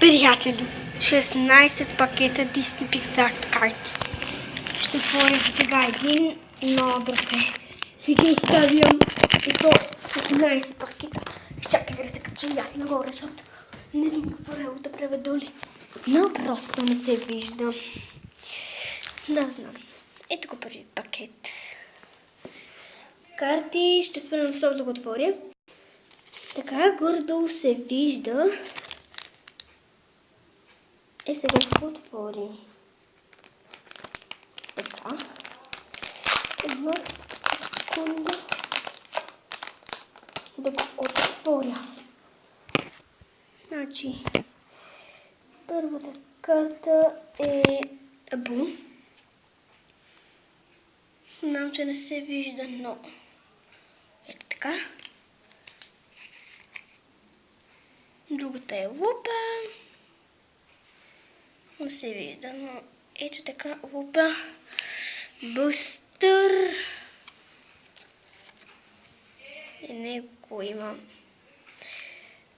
Приятели, 16 пакета Disney Pixar карти. Ще отворя сега един, много добре. Сега изставям и то 16 пакета. Чакайте да се кача и аз нагоре, защото не знам какво трябва да преведа ли. Но просто не се вижда. Да, знам. Ето го първи пакет. Карти, ще спра на стоп да го отворя. Така, гордо се вижда. И сега ще го отворим. Така. Една секунда да го отворя. Значи, първата карта е Абу. Знам, че не се вижда, но ето така. Другата е Лупа. Не се вижда, но ето така Лупа. Бъстър. И него го имам.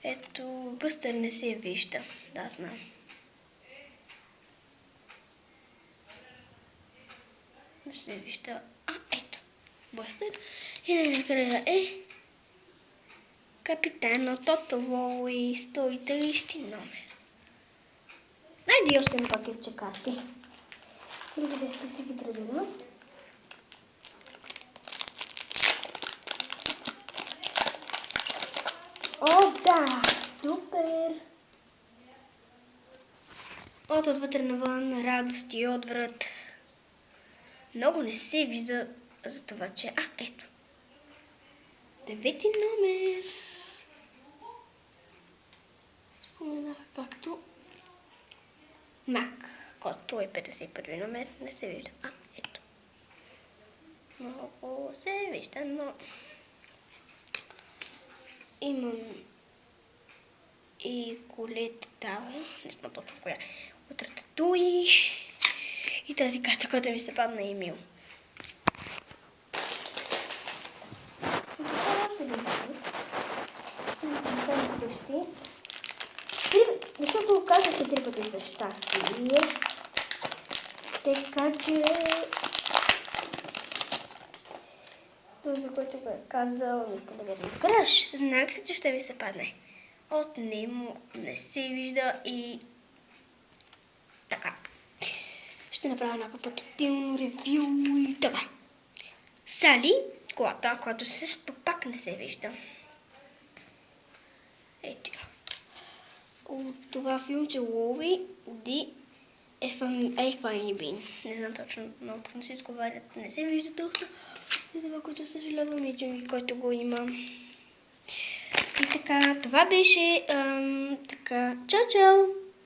Ето, Бъстър не се вижда. Да, знам. Не се вижда. Ето. Бъстър. И най-накрая е Капитан от Тотово и 130 номер. Найди още един пакетче карти. Другите ще си ги предадам. О, да! Супер! От отвътре навън, радост и отврат. Много не се вижда за това, че... ето. 9 номер. Споменах както Мак, който е 51 номер. Не се вижда. Ето. Много се вижда, но... Имам и Колет Тао. Не знам точно коя. От Рататуй. И тази карта, която ми се падна, е Емил. Защото казах, че 3 пъти за щастие. Така че... за който го е казал, не сте да верни кръж. Знак се, че ще ви се падне. От него не се вижда и... така. Ще направя някакво пътотилно ревю и така. Сали, колата, която също пак не се вижда. Ето я. От това филмче лови Ди Ефани Бин. Не знам точно, много трудно се изговарят. Не се вижда доста. За това, което съжалявам и Джунги, който го има. И така, това беше така. Чао, чао!